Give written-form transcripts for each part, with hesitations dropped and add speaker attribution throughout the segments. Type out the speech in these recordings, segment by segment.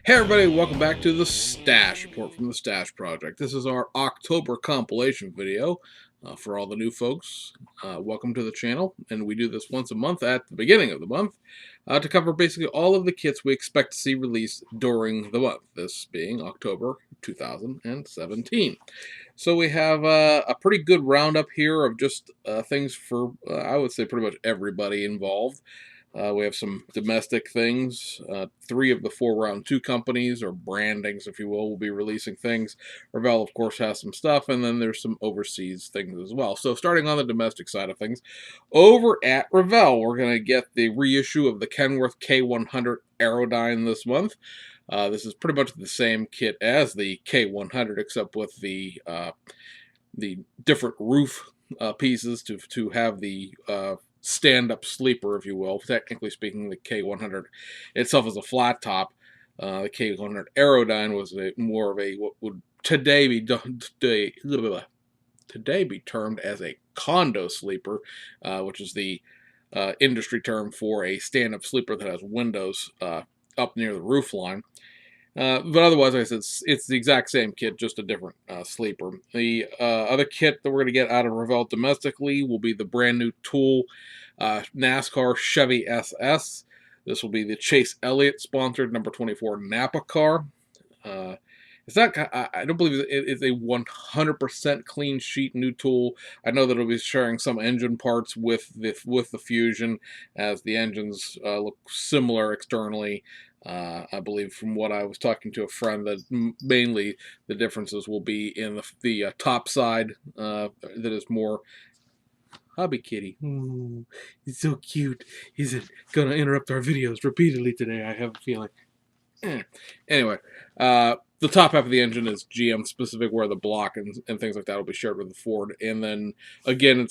Speaker 1: Hey everybody, welcome back to the Stash Report from the Stash Project. This is our October compilation video for all the new folks. Welcome to the channel, and we do this once a month at the beginning of the month to cover basically all of the kits we expect to see released during the month, this being October 2017. So we have a pretty good roundup here of just things for, I would say, pretty much everybody involved. We have some domestic things. Three of the 4 round 2 companies, or brandings, if you will be releasing things. Revell, of course, has some stuff, and then there's some overseas things as well. So, starting on the domestic side of things, over at Revell, we're going to get the reissue of the Kenworth K100 Aerodyne this month. This is pretty much the same kit as the K100, except with the different roof pieces to have the stand-up sleeper, if you will. Technically speaking, the K100 itself is a flat top. The K100 Aerodyne was more of a what would today be termed as a condo sleeper, which is the industry term for a stand-up sleeper that has windows up near the roof line. But otherwise, like I said, it's the exact same kit, just a different sleeper. The other kit that we're going to get out of Revell domestically will be the brand new Tool NASCAR Chevy SS. This will be the Chase Elliott sponsored number 24 Napa car. It's not. I don't believe it's a 100% clean sheet new Tool. I know that it'll be sharing some engine parts with the Fusion, as the engines look similar externally. I believe from what I was talking to a friend that mainly the differences will be in the top side that is more hobby kitty. Ooh, he's so cute. He's gonna interrupt our videos repeatedly today, I have a feeling. Anyway, the top half of the engine is GM specific, where the block and things like that will be shared with the Ford. And then again,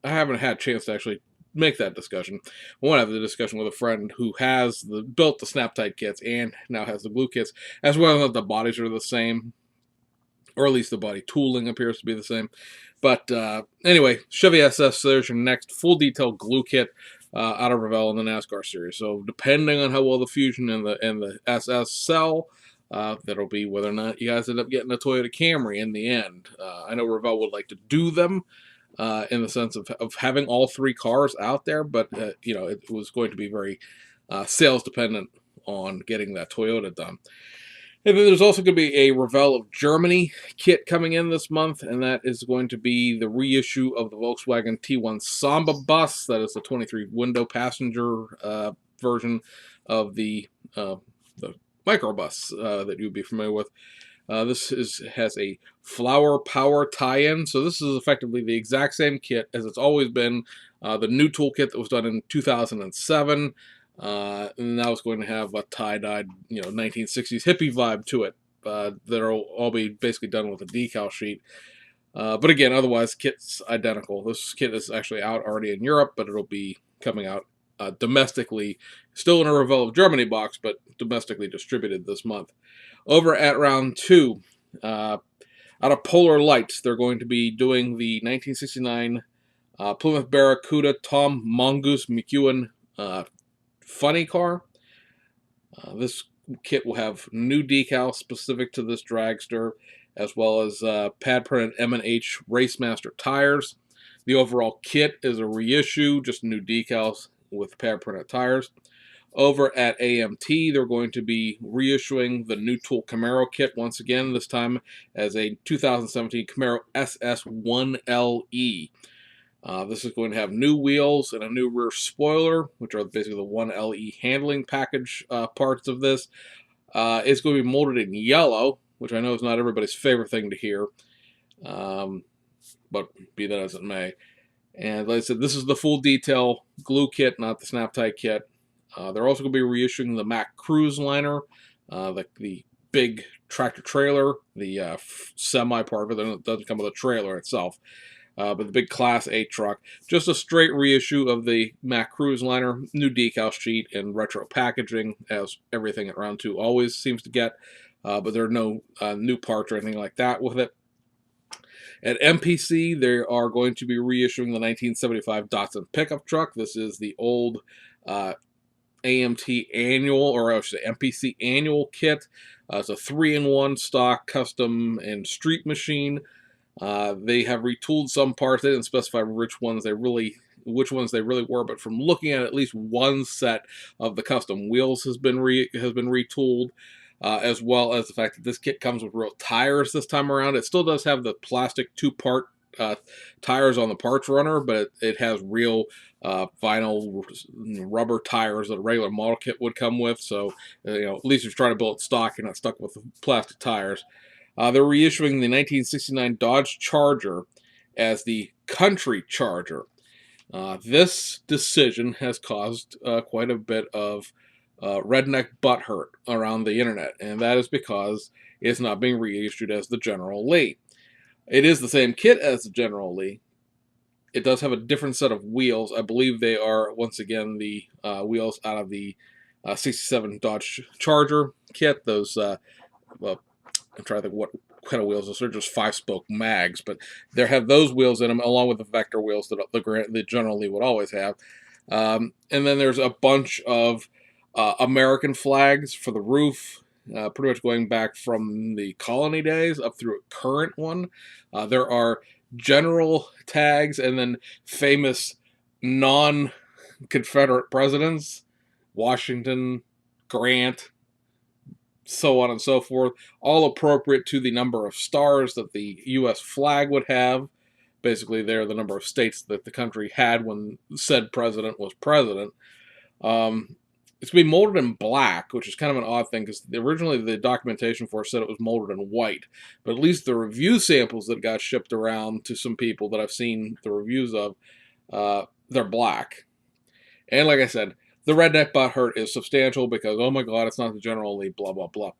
Speaker 1: I haven't had a chance to actually make that discussion. I want to have the discussion with a friend who has built the Snap-Tight kits and now has the glue kits, as well as the bodies are the same, or at least the body tooling appears to be the same. But anyway, Chevy SS, so there's your next full detail glue kit out of Revell in the NASCAR series. So depending on how well the Fusion and the SS sell, that'll be whether or not you guys end up getting a Toyota Camry in the end. I know Revell would like to do them in the sense of having all 3 cars out there, but it was going to be very sales dependent on getting that Toyota done. And then there's also going to be a Revell of Germany kit coming in this month, and that is going to be the reissue of the Volkswagen T1 Samba bus. That is the 23 window passenger version of the microbus that you'd be familiar with. This has a Flower Power tie-in, so this is effectively the exact same kit as it's always been. The new toolkit that was done in 2007. And now it's going to have a tie-dyed, 1960s hippie vibe to it. That'll all be basically done with a decal sheet. But again, otherwise, kit's identical. This kit is actually out already in Europe, but it'll be coming out domestically, still in a Revell of Germany box, but domestically distributed this month. Over at round 2, out of Polar Lights, they're going to be doing the 1969 Plymouth Barracuda Tom Mongoose McEwen funny car. This kit will have new decals specific to this dragster, as well as pad printed M&H Racemaster tires. The overall kit is a reissue, just new decals with pad printed tires. Over at AMT, they're going to be reissuing the new Tool Camaro kit once again, this time as a 2017 Camaro SS1LE. This is going to have new wheels and a new rear spoiler, which are basically the 1LE handling package parts of this. It's going to be molded in yellow, which I know is not everybody's favorite thing to hear, but be that as it may. And like I said, this is the full detail glue kit, not the Snap-Tight kit. They're also going to be reissuing the Mack Cruise liner, the big tractor trailer, the semi part of it. It doesn't come with a trailer itself. But the big Class 8 truck, just a straight reissue of the Mack Cruise liner, new decal sheet and retro packaging, as everything at round 2 always seems to get, but there are no new parts or anything like that with it. At MPC, they are going to be reissuing the 1975 Datsun pickup truck. This is the old AMT annual, or I should say MPC annual kit. It's a 3-in-1 stock, custom, and street machine. They have retooled some parts. They didn't specify which ones they really were, but from looking at least one set of the custom wheels has been retooled, as well as the fact that this kit comes with real tires this time around. It still does have the plastic 2-part tires on the parts runner, but it has real vinyl rubber tires that a regular model kit would come with. So, at least if you're trying to build it stock, you're not stuck with the plastic tires. They're reissuing the 1969 Dodge Charger as the Country Charger. This decision has caused quite a bit of redneck butthurt around the internet, and that is because it's not being reissued as the General Lee. It is the same kit as the General Lee. It does have a different set of wheels. I believe they are, once again, the wheels out of the 67 Dodge Charger kit. Those, well, I'm trying to think what kind of wheels. Those are just 5-spoke mags, but they have those wheels in them, along with the Vector wheels that the General Lee would always have. And then there's a bunch of American flags for the roof. Pretty much going back from the colony days up through a current one. There are general tags and then famous non-Confederate presidents, Washington, Grant, so on and so forth, all appropriate to the number of stars that the U.S. flag would have. Basically, they're the number of states that the country had when said president was president. It's going to be molded in black, which is kind of an odd thing, because originally the documentation for it said it was molded in white. But at least the review samples that got shipped around to some people that I've seen the reviews of, they're black. And like I said, the redneck butthurt is substantial because, oh my God, it's not the General Lee, blah, blah, blah.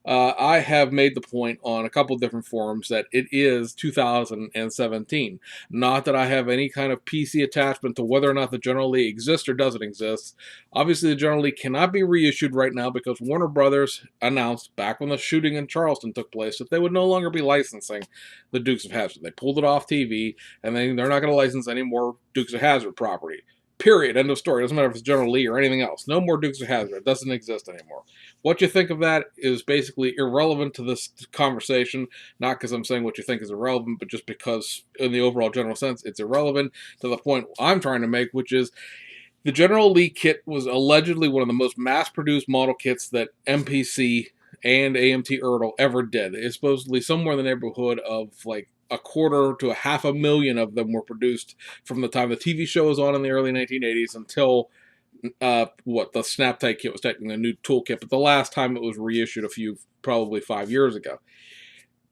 Speaker 1: I have made the point on a couple different forums that it is 2017. Not that I have any kind of PC attachment to whether or not the General Lee exists or doesn't exist. Obviously, the General Lee cannot be reissued right now because Warner Brothers announced back when the shooting in Charleston took place that they would no longer be licensing the Dukes of Hazzard. They pulled it off TV, and they're not going to license any more Dukes of Hazzard property. Period. End of story. Doesn't matter if it's General Lee or anything else. No more Dukes of Hazzard. It doesn't exist anymore. What you think of that is basically irrelevant to this conversation. Not because I'm saying what you think is irrelevant, but just because in the overall general sense, it's irrelevant to the point I'm trying to make, which is the General Lee kit was allegedly one of the most mass-produced model kits that MPC and AMT Ertl ever did. It's supposedly somewhere in the neighborhood of like 250,000 to 500,000 of them were produced from the time the TV show was on in the early 1980s until the Snap-Tite kit was technically a new toolkit, but the last time it was reissued probably 5 years ago.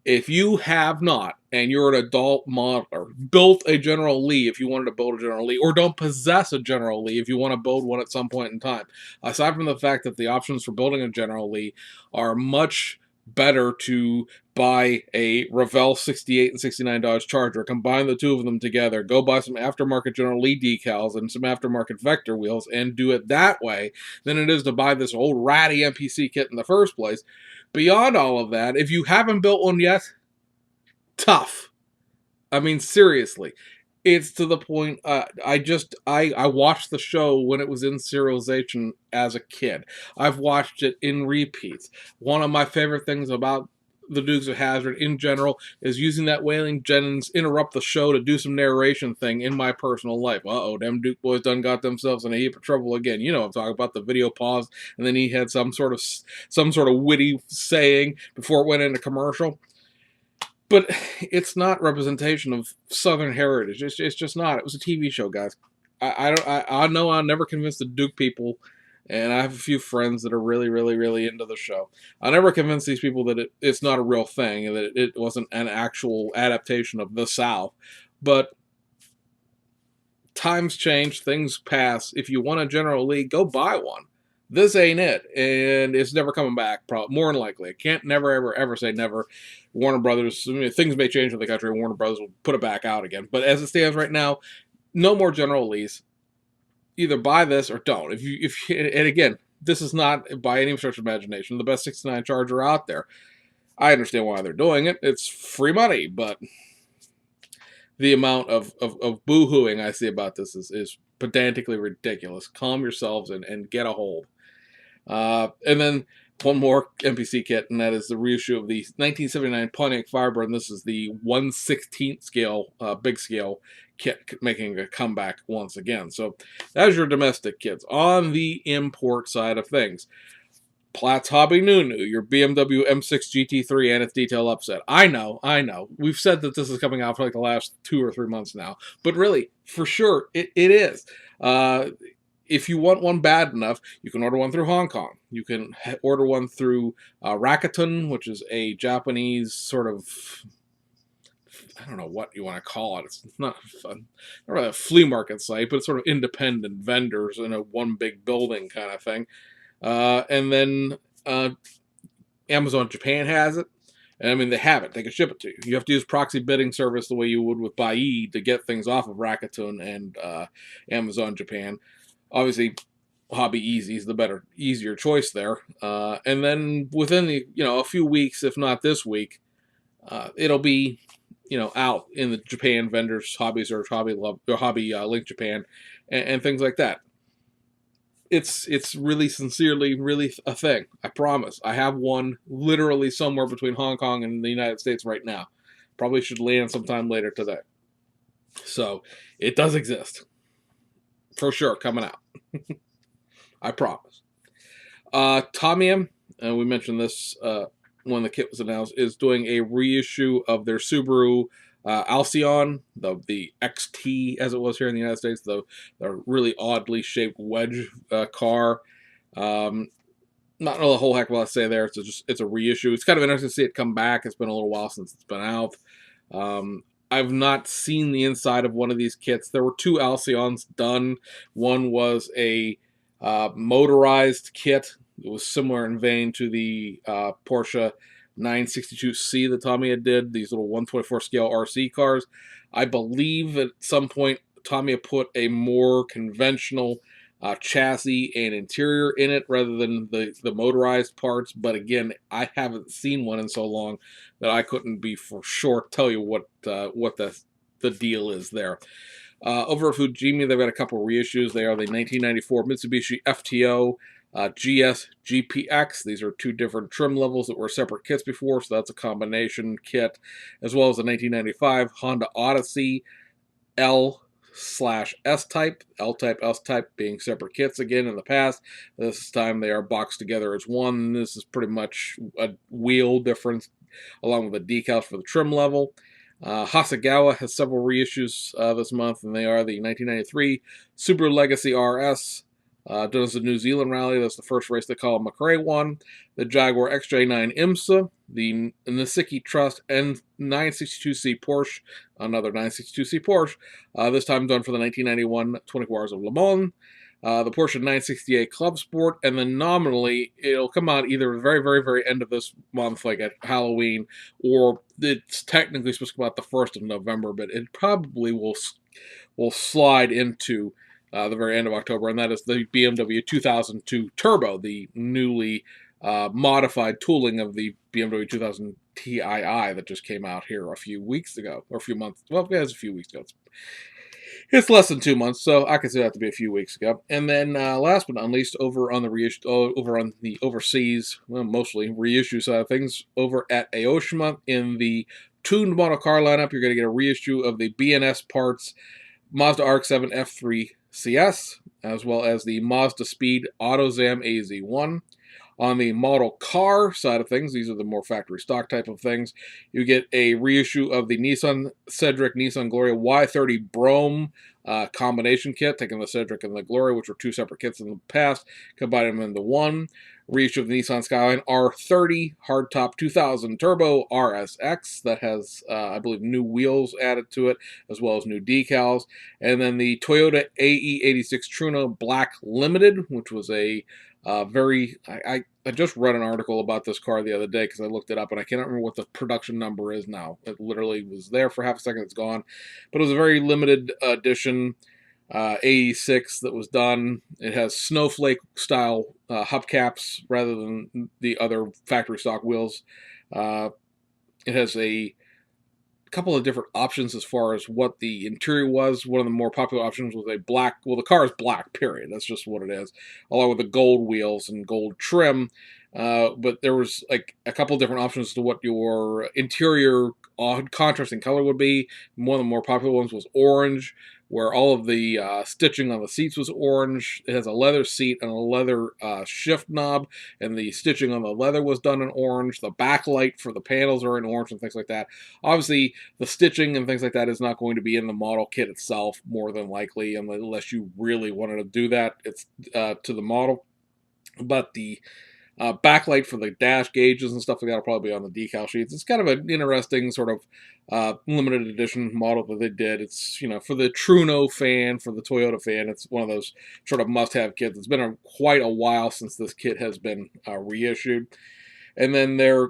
Speaker 1: If you have not, and you're an adult modeler, built a General Lee if you wanted to build a General Lee, or don't possess a General Lee if you want to build one at some point in time, aside from the fact that the options for building a General Lee are much better to buy a Revell 68 and 69 Dodge Charger, combine the two of them together, go buy some aftermarket General Lee decals and some aftermarket Vector wheels, and do it that way, than it is to buy this old ratty MPC kit in the first place. Beyond all of that, if you haven't built one yet, tough. I mean, seriously. It's to the point, I watched the show when it was in serialization as a kid. I've watched it in repeats. One of my favorite things about the Dukes of Hazzard in general is using that Waylon Jennings interrupt the show to do some narration thing in my personal life. Uh-oh, them Duke boys done got themselves in a heap of trouble again. You know, I'm talking about the video pause, and then he had some sort of witty saying before it went into commercial. But it's not representation of Southern heritage. It's just not. It was a TV show, guys. I know I'll never convince the Duke people, and I have a few friends that are really, really, really into the show. I'll never convince these people that it's not a real thing and that it wasn't an actual adaptation of the South. But times change, things pass. If you want a General Lee, go buy one. This ain't it, and it's never coming back, more than likely. I can't never, ever, ever say never. Warner Brothers, things may change in the country, and Warner Brothers will put it back out again. But as it stands right now, no more General Lees. Either buy this or don't. And again, this is not, by any stretch of imagination, the best 69 Charger out there. I understand why they're doing it. It's free money, but the amount of boo-hooing I see about this is pedantically ridiculous. Calm yourselves and get a hold. And then one more NPC kit, and that is the reissue of the 1979 Pontiac Firebird, and this is the 1/16 scale, big scale kit, making a comeback once again. So that's your domestic kits. On the import side of things, Platts Hobby Nunu, your BMW M6 GT3 and its detail upset. I know. We've said that this is coming out for like the last 2 or 3 months now, but really, for sure, it is. If you want one bad enough, you can order one through Hong Kong. You can order one through Rakuten, which is a Japanese sort of, I don't know what you want to call it. It's not really a flea market site, but it's sort of independent vendors in a one big building kind of thing. And then Amazon Japan has it. And I mean, they have it. They can ship it to you. You have to use proxy bidding service the way you would with Buyee to get things off of Rakuten and Amazon Japan. Obviously, Hobby Easy is the better, easier choice there. And then within a few weeks, if not this week, it'll be out in the Japan vendors, Hobby Search, Hobby Love, or Hobby Link Japan, and things like that. It's really sincerely really a thing. I promise. I have one literally somewhere between Hong Kong and the United States right now. Probably should land sometime later today. So it does exist. For sure, coming out. I promise. Tamiya, and we mentioned this when the kit was announced, is doing a reissue of their Subaru Alcyon, the XT as it was here in the United States, the really oddly shaped wedge car. Not really a whole heck of a lot to say there. It's a reissue. It's kind of interesting to see it come back. It's been a little while since it's been out. I've not seen the inside of one of these kits. There were 2 Alcyons done. One was a motorized kit. It was similar in vein to the Porsche 962C that Tamiya did, these little 124 scale RC cars. I believe at some point Tamiya put a more conventional chassis and interior in it rather than the motorized parts. But again, I haven't seen one in so long that I couldn't be for sure tell you what the deal is there. Over at Fujimi, they've got a couple reissues. They are the 1994 Mitsubishi FTO GS GPX. These are 2 different trim levels that were separate kits before, so that's a combination kit, as well as the 1995 Honda Odyssey L/S type, L-type, S-type being separate kits again in the past. This time they are boxed together as one. This is pretty much a wheel difference along with the decals for the trim level. Hasegawa has several reissues this month, and they are the 1993 Subaru Legacy RS, done as the New Zealand Rally. That's the first race they call McRae won. The Jaguar XJ9 IMSA, the Nisiki Trust N962C Porsche, another 962C Porsche, this time done for the 1991 24 Hours of Le Mans. The Porsche 968 Club Sport, and then nominally it'll come out either the very, very, very end of this month, like at Halloween, or it's technically supposed to come out the 1st of November, but it probably will slide into the very end of October, and that is the BMW 2002 Turbo, the newly modified tooling of the BMW 2000 Tii that just came out here a few weeks ago, or a few months. Well, yeah, it's a few weeks ago. It's less than 2 months, so I consider that to be a few weeks ago. And then, last but not least, over on the overseas, well, mostly reissue side of things, over at Aoshima in the tuned model car lineup, you're going to get a reissue of the BNS Parts Mazda RX-7 F3 CS, as well as the Mazda Speed AutoZam AZ1. On the model car side of things, these are the more factory stock type of things, you get a reissue of the Nissan Cedric Nissan Gloria Y30 Brome combination kit, taking the Cedric and the Gloria, which were 2 separate kits in the past, combining them into one. Reissue of the Nissan Skyline R30 Hardtop 2000 Turbo RSX that has, I believe, new wheels added to it, as well as new decals. And then the Toyota AE86 Truno Black Limited, which was a I just read an article about this car the other day because I looked it up and I cannot remember what the production number is now. It literally was there for half a second, it's gone. But it was a very limited edition 86 that was done. It has snowflake style hubcaps rather than the other factory stock wheels. It has a couple of different options as far as what the interior was. One of the more popular options was a black, well, the car is black, period. That's just what it is, along with the gold wheels and gold trim. But there was like a couple of different options as to what your interior contrasting color would be. One of the more popular ones was orange, where all of the stitching on the seats was orange. It has a leather seat and a leather shift knob, and the stitching on the leather was done in orange. The backlight for the panels are in orange and things like that. Obviously, the stitching and things like that is not going to be in the model kit itself, more than likely, unless you really wanted to do that. It's to the model. But the backlight for the dash gauges and stuff like that will probably be on the decal sheets. It's kind of an interesting sort of limited edition model that they did. It's, you know, for the Truno fan, for the Toyota fan, it's one of those sort of must-have kits. It's been quite a while since this kit has been reissued. And then they're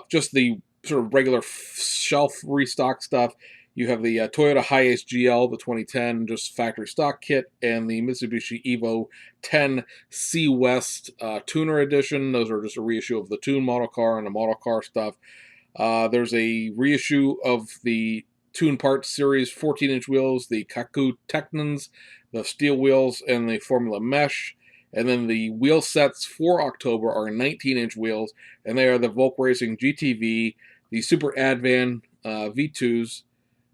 Speaker 1: just the sort of regular shelf restock stuff. You have the Toyota Hiace GL, the 2010, just factory stock kit, and the Mitsubishi Evo 10 Sea West Tuner Edition. Those are just a reissue of the Tune model car and the model car stuff. There's a reissue of the Tune Parts Series 14-inch wheels, the Kaku Technons, the steel wheels, and the Formula Mesh. And then the wheel sets for October are 19-inch wheels, and they are the Volk Racing GTV, the Super Advan V2s,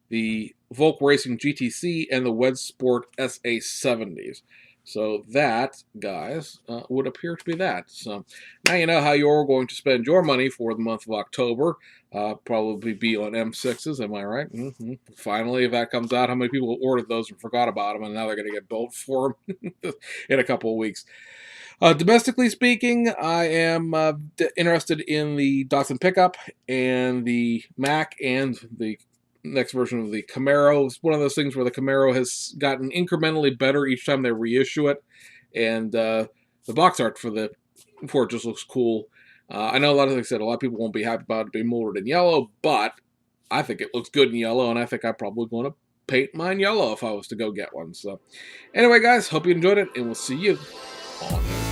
Speaker 1: the Volk Racing GTC, and the Wedge Sport SA70s. So that, guys, would appear to be that. So now you know how you're going to spend your money for the month of October. Probably be on M6s, am I right? Finally, if that comes out, how many people ordered those and forgot about them, and now they're going to get built for them in a couple of weeks. Domestically speaking, I am interested in the Datsun pickup and the Mack and the next version of the Camaro. It's one of those things where the Camaro has gotten incrementally better each time they reissue it, and the box art for it just looks cool. I know like I said, a lot of people won't be happy about it being molded in yellow, but I think it looks good in yellow, and I think I'm probably going to paint mine yellow if I was to go get one. So anyway, guys, hope you enjoyed it, and we'll see you on